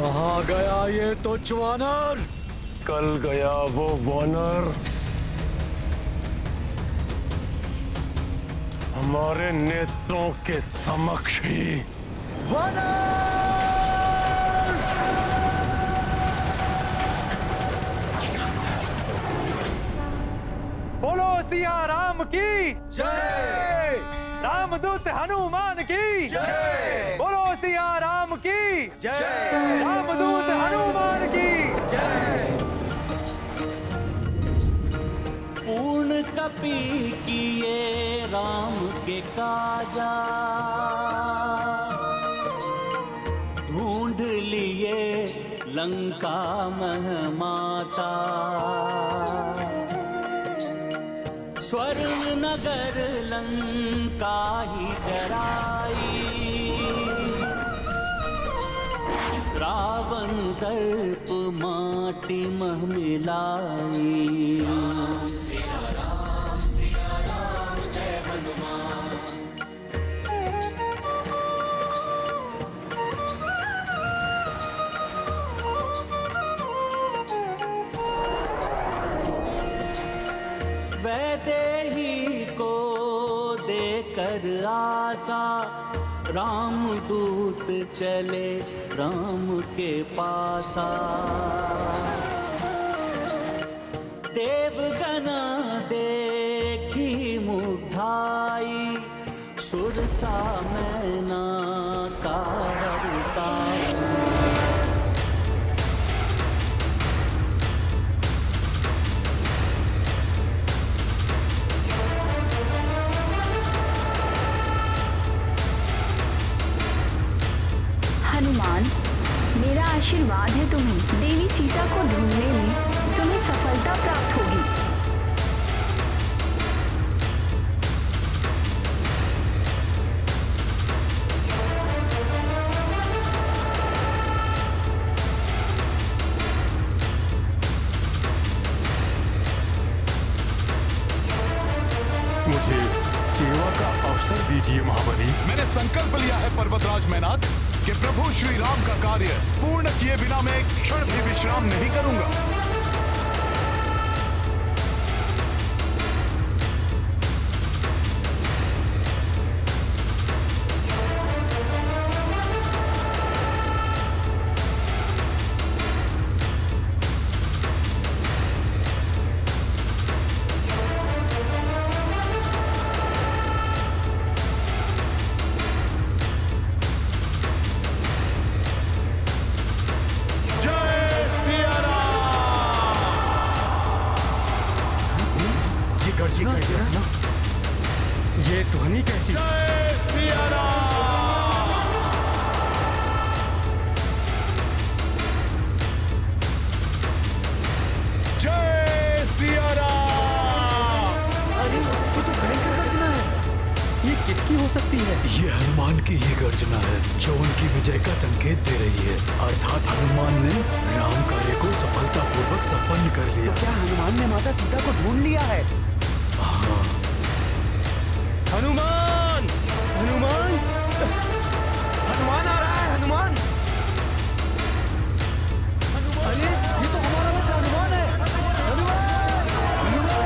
कहाँ गया ये तुच्छ वानर? कल गया वो वानर हमारे नेत्रों के समक्ष ही। बोलो सिया राम की जय। रामदूत हनुमान की जय। बोलो सिया राम की जय। रामदूत हनुमान की जय। पूर्ण कपि किए राम के काजा, ढूंढ लिए लंका महमाता। स्वर्ण नगर लंका ही जराई, रावण दर्प माटी मह मिलाई। सिया राम जय हनुमान। वैदेही को देकर आशा, रामदूत चले राम के पासा। देवगना देखी मुग्धाई, सुरसा मैना का हर्षा। हनुमान, मेरा आशीर्वाद है तुम्हें। देवी सीता को ढूंढने में तुम्हें सफलता प्राप्त होगी। मुझे सेवा का अवसर दीजिए महाबली। मैंने संकल्प लिया है पर्वतराज मैनाक कि प्रभु श्री राम का कार्य पूर्ण किए बिना मैं एक क्षण भी विश्राम नहीं करूंगा। ये ध्वनि कैसी? जय सिया राम। जय सिया राम। अरे ये तो भयंकर गर्जना है। ये किसकी हो सकती है? ये हनुमान की ही गर्जना है, जो उनकी विजय का संकेत दे रही है। अर्थात हनुमान ने राम कार्य को सफलतापूर्वक संपन्न कर लिया। तो क्या हनुमान ने माता सीता को ढूंढ लिया है? हाँ। हनुमान! हनुमान! हनुमान आ रहा है। हनुमान! अरे ये तो हमारा मित्र हनुमान है। हनुमान! हनुमान!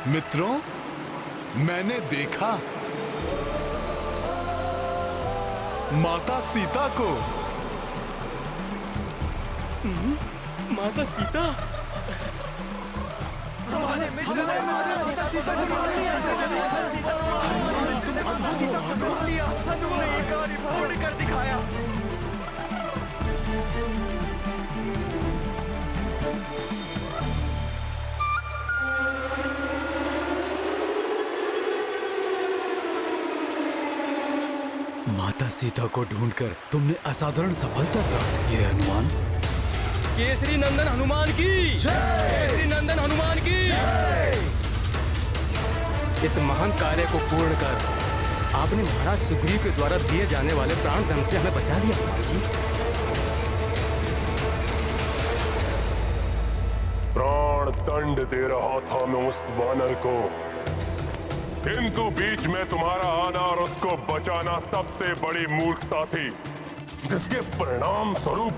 मित्रों, मैंने देखा माता सीता को। माता सीता? तुमने ये कार्य पूर्ण कर दिखाया। माता सीता को ढूंढकर तुमने असाधारण सफलता प्राप्त की है हनुमान। केसरी नंदन हनुमान की केसरी नंदन हनुमान की इस महान कार्य को पूर्ण कर आपने महाराज सुग्रीव के द्वारा दिए जाने वाले प्राण दंड से हमें बचा लिया हनुमान जी। प्राण दंड दे रहा था मैं उस वानर को, किंतु बीच में तुम्हारा आना और उसको बचाना सबसे बड़ी मूर्खता थी, जिसके परिणाम स्वरूप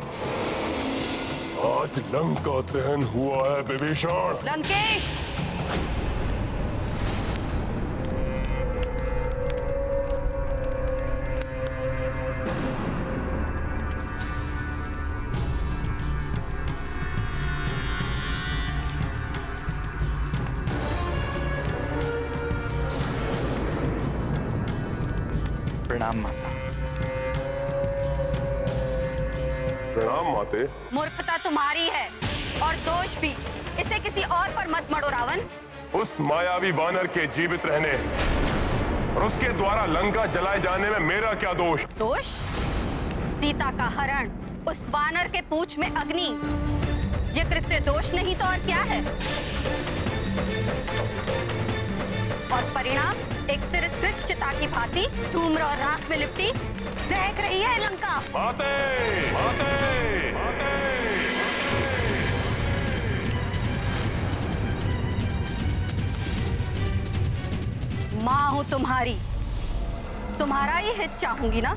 आज लंका दहन हुआ है विभीषण। लंकेश, प्रणाम माता। प्रणाम माते। मूर्खता तुम्हारी है और दोष भी। इसे किसी और पर मत मढ़ो रावण। उस मायावी वानर के जीवित रहने और उसके द्वारा लंका जलाए जाने में मेरा क्या दोष? दोष? सीता का हरण, उस वानर के पूंछ में अग्नि, ये कृत्य दोष नहीं तो और क्या है? और परिणाम एक तिरस्कृत चिता की भांति धूम्र और राख में लिपटी दहक रही है लंका। माते, माते, माते। माँ हूँ तुम्हारी, तुम्हारा ही हित चाहूंगी ना,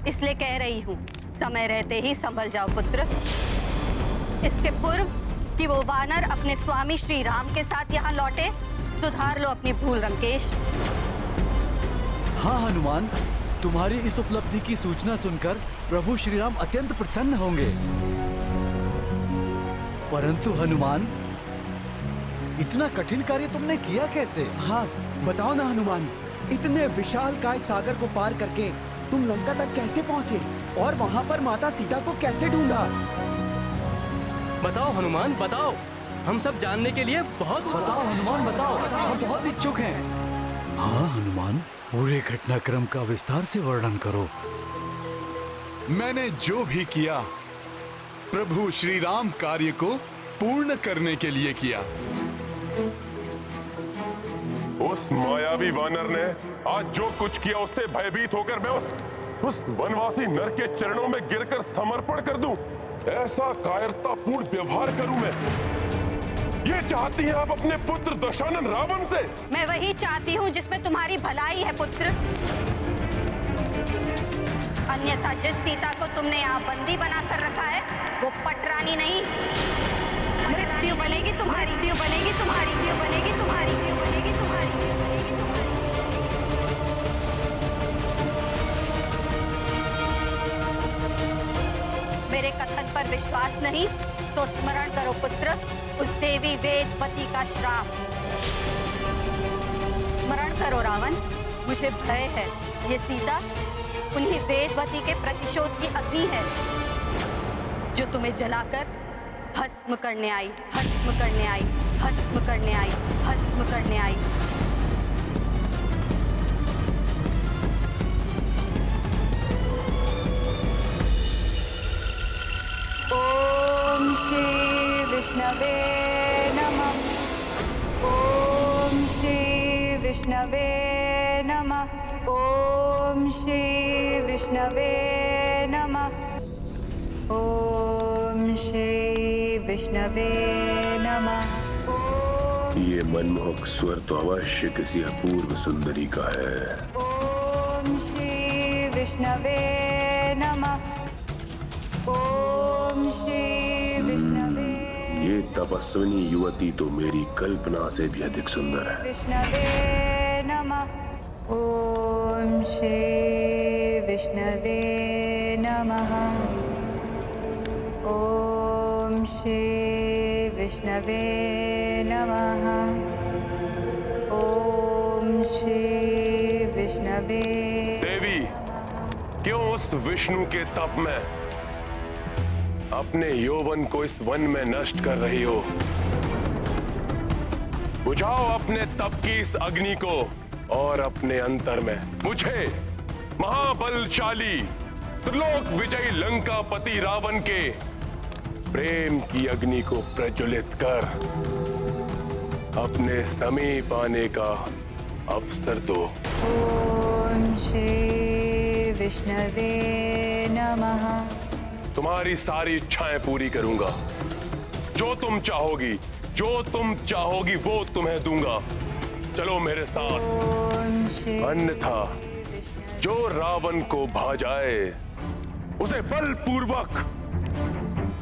इसलिए कह रही हूँ समय रहते ही संभल जाओ पुत्र। इसके पूर्व कि वो वानर अपने स्वामी श्री राम के साथ यहाँ लौटे, सुधार लो अपनी भूल लंकेश। हाँ हनुमान, तुम्हारी इस उपलब्धि की सूचना सुनकर प्रभु श्री राम अत्यंत प्रसन्न होंगे। परंतु हनुमान, इतना कठिन कार्य तुमने किया कैसे? हाँ बताओ ना हनुमान, इतने विशाल काय सागर को पार करके तुम लंका तक कैसे पहुँचे और वहाँ पर माता सीता को कैसे ढूंढा? बताओ हनुमान बताओ, हम सब जानने के लिए बहुत बताओ हनुमान बताओ, हम बहुत इच्छुक हैं। हाँ हनुमान, पूरे घटनाक्रम का विस्तार से वर्णन करो। मैंने जो भी किया प्रभु श्री राम कार्य को पूर्ण करने के लिए किया। उस मायावी वानर ने आज जो कुछ किया उससे भयभीत होकर मैं उस वनवासी नर के चरणों में गिरकर समर्पण कर दूं? ऐसा कायरतापूर्ण व्यवहार करूं मैं? ये चाहती हैं आप अपने पुत्र दशानन रावण से? मैं वही चाहती हूँ जिसमें तुम्हारी भलाई है पुत्र। अन्यथा जिस सीता को तुमने यहाँ बंदी बनाकर रखा है वो पटरानी नहीं, मृत्यु बनेगी तुम्हारी, मृत्यु बनेगी तुम्हारी, मृत्यु बनेगी तुम्हारी, मृत्यु बनेगी तुम्हारी, मृत्यु बनेगी तुम्हारी। मेरे कथन पर विश्वास नहीं तो स्मरण करो पुत्र उस देवी वेदवती का श्राप। स्मरण करो रावण, मुझे भय है ये सीता उन्हीं वेदवती के प्रतिशोध की अग्नि है जो तुम्हें जलाकर भस्म करने आई, भस्म करने आई, भस्म करने आई, भस्म करने आई। ओम श्री विष्णवे नमः। ओम श्री विष्णवे नमः। ओम श्री विष्णवे नमः। ओम श्री विष्णवे नमः। ये मनमोहक स्वर तो अवश्य किसी अपूर्व सुंदरी का है। ओम श्री विष्णवे नमः। ओम श्री विष्णवे। ये तपस्विनी युवती तो मेरी कल्पना से भी अधिक सुंदर है। विष्णवे नमः। ओम श्री विष्णवे नमः। ओम श्री विष्णवे नमः। ओम श्री विष्णवे। देवी, क्यों उस विष्णु के तप में अपने यौवन को इस वन में नष्ट कर रही हो? बुझाओ अपने तप की इस अग्नि को और अपने अंतर में मुझे महाबलशाली त्रिलोक विजयी लंकापति रावण के प्रेम की अग्नि को प्रज्वलित कर अपने समीप आने का अवसर दो। ओम श्री विष्णवे नमः। तुम्हारी सारी इच्छाएं पूरी करूंगा। जो तुम चाहोगी वो तुम्हें दूंगा। चलो मेरे साथ, ओम श्री अन्यथा जो रावण को भा जाए उसे बलपूर्वक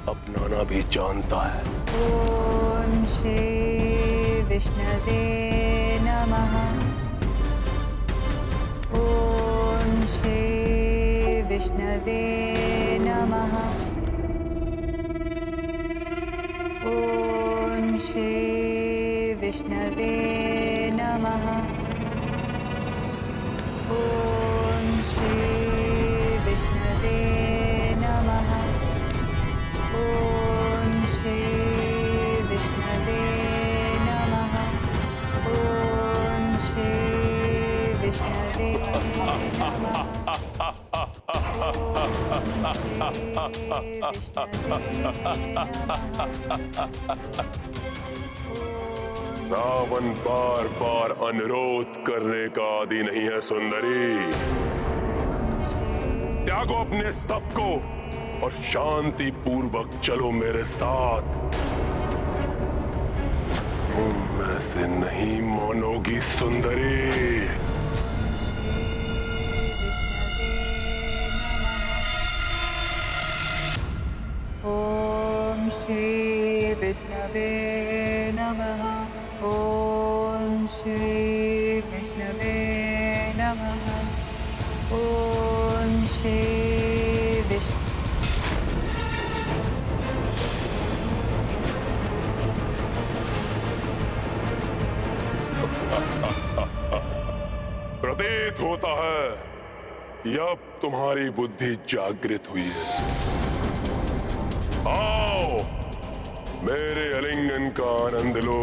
अपनाना भी जानता है। ओम श्री विष्णवे नमः। ओम श्री विष्णवे नमः। ओम श्री विष्णवे नमः। ओम श्री विष्णवे नमः। ओम श्री विष्णवे नमः। ओम श्री विष्णवे नमः। रावण बार बार अनुरोध करने का आदि नहीं है सुंदरी। त्यागो अपने स्तप को और शांति पूर्वक चलो मेरे साथ। तुम ऐसे नहीं मानोगी सुंदरी। ओम श्री विष्णवे नमः। ओम श्री विष्णवे नमः। ओम श्री विष्णु प्रतीत होता है कि अब तुम्हारी बुद्धि जागृत हुई है। आओ मेरे आलिंगन का आनंद लो।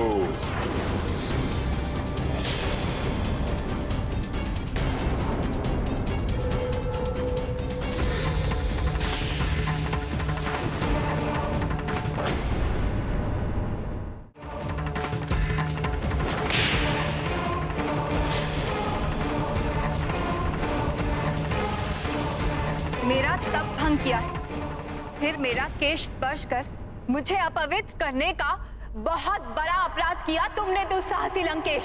मेरा तप भंग किया है, फिर मेरा केश स्पर्श कर मुझे अपवित्र करने का बहुत बड़ा अपराध किया तुमने दुस्साहसी लंकेश।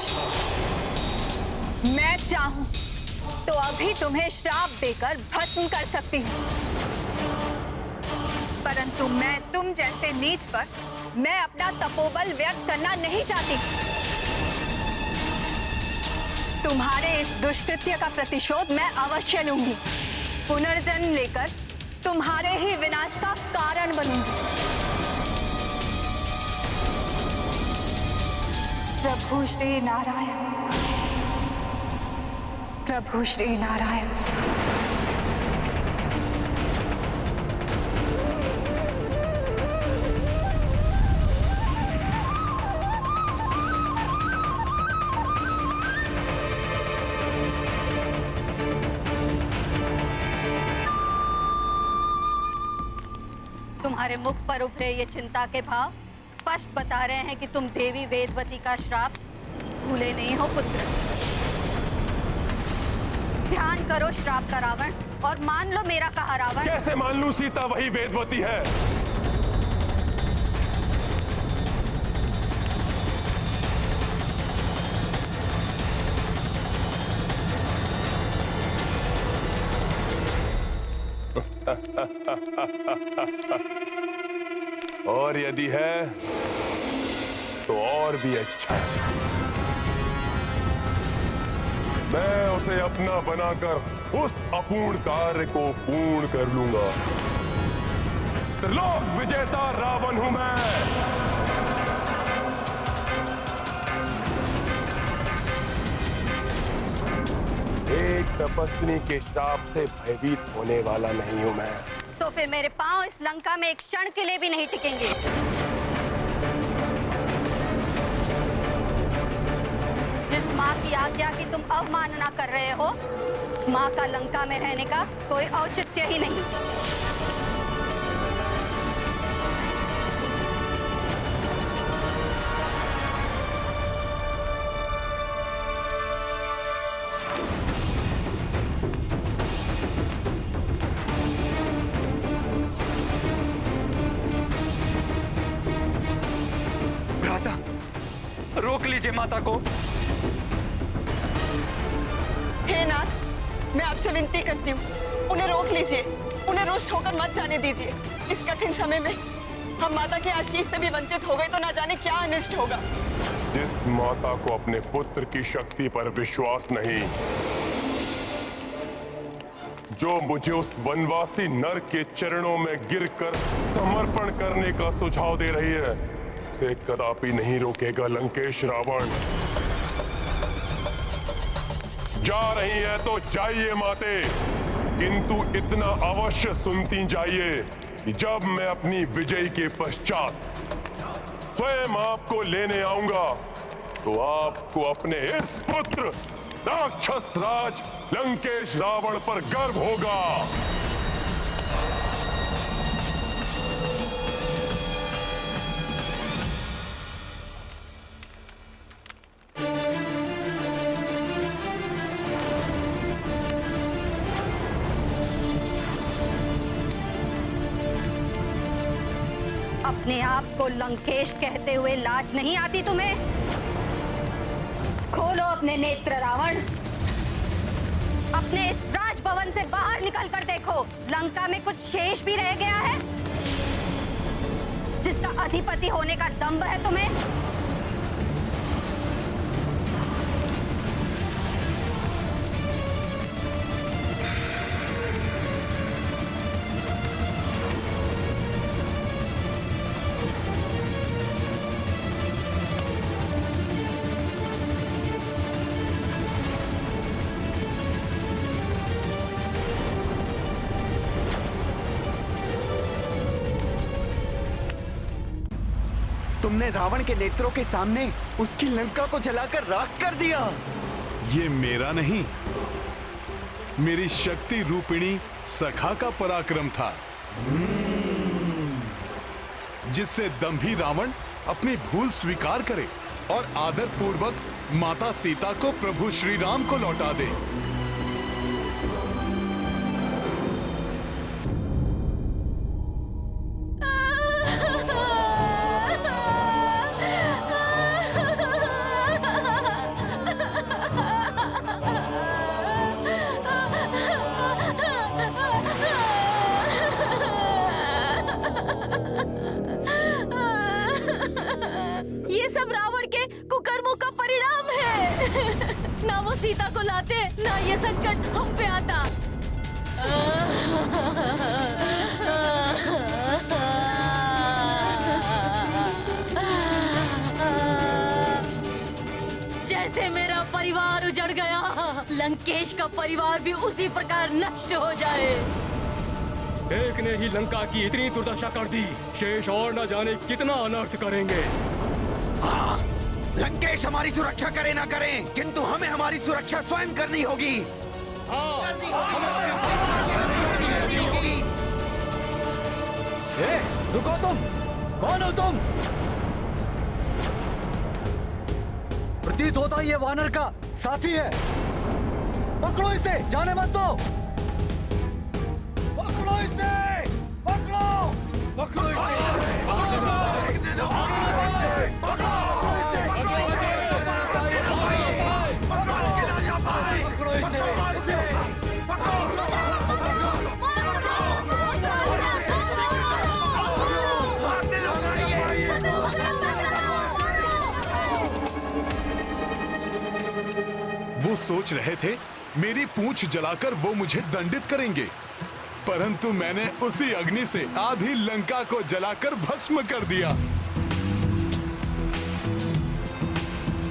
मैं चाहूं तो अभी तुम्हें श्राप देकर भस्म कर सकती हूं, परंतु मैं तुम जैसे नीच पर मैं अपना तपोबल व्यक्त करना नहीं चाहती। तुम्हारे इस दुष्कृत्य का प्रतिशोध मैं अवश्य लूंगी। पुनर्जन्म लेकर तुम्हारे ही विनाश का कारण बनूंगी। प्रभु श्री नारायण। प्रभु श्री नारायण। तुम्हारे मुख पर उभरे ये चिंता के भाव स्पष्ट बता रहे हैं कि तुम देवी वेदवती का श्राप भूले नहीं हो पुत्र। ध्यान करो श्राप का रावण और मान लो मेरा कहा रावण। कैसे मान लूं? सीता वही वेदवती है। और यदि है तो और भी अच्छा है। मैं उसे अपना बनाकर उस अपूर्ण कार्य को पूर्ण कर लूंगा। त्रिलोक विजेता रावण हूं मैं। एक तपस्विनी के श्राप से भयभीत होने वाला नहीं हूं मैं। तो फिर मेरे पांव इस लंका में एक क्षण के लिए भी नहीं टिकेंगे। जिस मां की आज्ञा की तुम अवमानना कर रहे हो माँ का लंका में रहने का कोई औचित्य ही नहीं। भ्राता, रोक लीजिए माता को। हे नाथ, मैं आपसे विनती करती हूँ, उन्हें रोक लीजिए, उन्हें रुष्ट होकर मत जाने दीजिए। इस कठिन समय में हम माता के आशीष से भी वंचित हो गए तो ना जाने क्या अनिष्ट होगा। जिस माता को अपने पुत्र की शक्ति पर विश्वास नहीं, जो मुझे उस वनवासी नर के चरणों में गिरकर समर्पण करने का सुझाव दे रही है, उसे कदापि नहीं रोकेगा लंकेश रावण। जा रही है तो जाइए माते, किंतु इतना अवश्य सुनती जाइए कि जब मैं अपनी विजय के पश्चात स्वयं आपको लेने आऊंगा तो आपको अपने इस पुत्र राक्षस राज लंकेश रावण पर गर्व होगा। अपने आप को लंकेश कहते हुए लाज नहीं आती तुम्हें? खोलो अपने नेत्र रावण, अपने इस राजभवन से बाहर निकल कर देखो, लंका में कुछ शेष भी रह गया है जिसका अधिपति होने का दंभ है तुम्हें? तुमने रावण के नेत्रों के सामने उसकी लंका को जलाकर राख कर दिया। ये मेरा नहीं, मेरी शक्ति रूपिणी सखा का पराक्रम था, जिससे दंभी रावण अपनी भूल स्वीकार करे और आदर पूर्वक माता सीता को प्रभु श्री राम को लौटा दे। ये सब रावण के कुकर्मों का परिणाम है। ना वो सीता को लाते, ना ये संकट हम पे आता। जैसे मेरा परिवार उजड़ गया, लंकेश का परिवार भी उसी प्रकार नष्ट हो जाए। एक ने ही लंका की इतनी दुर्दशा कर दी, शेष और न जाने कितना अनर्थ करेंगे। हाँ, लंकेश हमारी सुरक्षा करे ना करे, किंतु हमें हमारी सुरक्षा स्वयं करनी होगी। रुको तुम, कौन हो तुम? प्रतीत होता ये वानर का साथी है। पकड़ो इसे, जाने मत दो। पकड़ो इसे, पकड़ो, पकड़ो इसे, वो सोच रहे थे मेरी पूंछ जलाकर वो मुझे दंडित करेंगे, परंतु मैंने उसी अग्नि से आधी लंका को जलाकर भस्म कर दिया।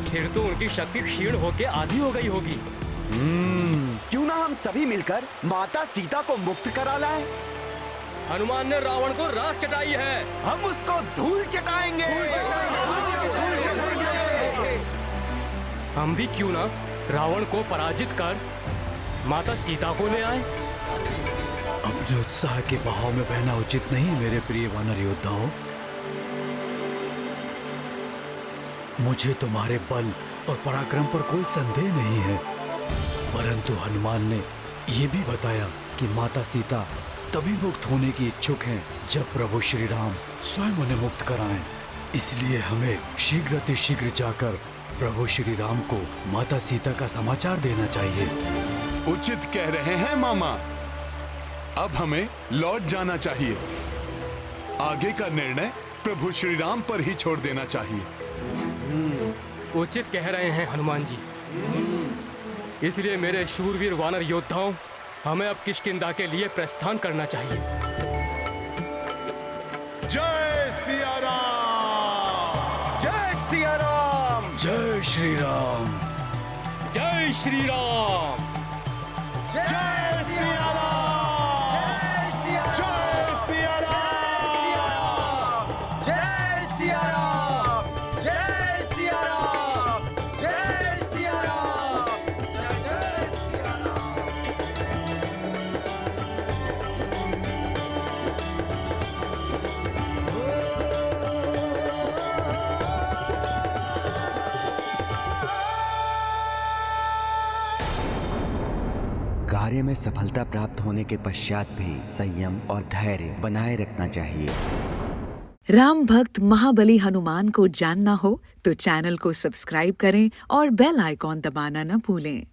फिर तो उनकी शक्ति क्षीण होकर आधी हो गई होगी। क्यों ना हम सभी मिलकर माता सीता को मुक्त करा लाएं? हनुमान ने रावण को राख चटाई है, हम उसको धूल चटाएंगे। हम भी क्यों ना रावण को पराजित कर माता सीता को ले आए। अपने उत्साह के बहाव में बहना उचित नहीं मेरे प्रिय वानर योद्धाओं। मुझे तुम्हारे बल और पराक्रम पर कोई संदेह नहीं है, परंतु हनुमान ने ये भी बताया कि माता सीता तभी मुक्त होने की इच्छुक हैं जब प्रभु श्री राम स्वयं उन्हें मुक्त कराएं। इसलिए हमें शीघ्र अतिशीघ्र जाकर प्रभु श्री राम को माता सीता का समाचार देना चाहिए। उचित कह रहे हैं मामा। अब हमें लौट जाना चाहिए। आगे का निर्णय प्रभु श्री राम पर ही छोड़ देना चाहिए। उचित कह रहे हैं हनुमान जी। इसलिए मेरे शूरवीर वानर योद्धाओं, हमें अब किष्किंधा के लिए प्रस्थान करना चाहिए। जय सिया राम! जय सिया राम! जय श्री राम! जय श्री राम! जय सिया राम! जय सिया राम! जय सिया राम! जय सिया राम! जय सिया राम! जय सिया राम! कार्य में सफलता प्राप्त होने के पश्चात भी संयम और धैर्य बनाए रखना चाहिए। राम भक्त महाबली हनुमान को जानना हो तो चैनल को सब्सक्राइब करें और बेल आइकॉन दबाना न भूलें।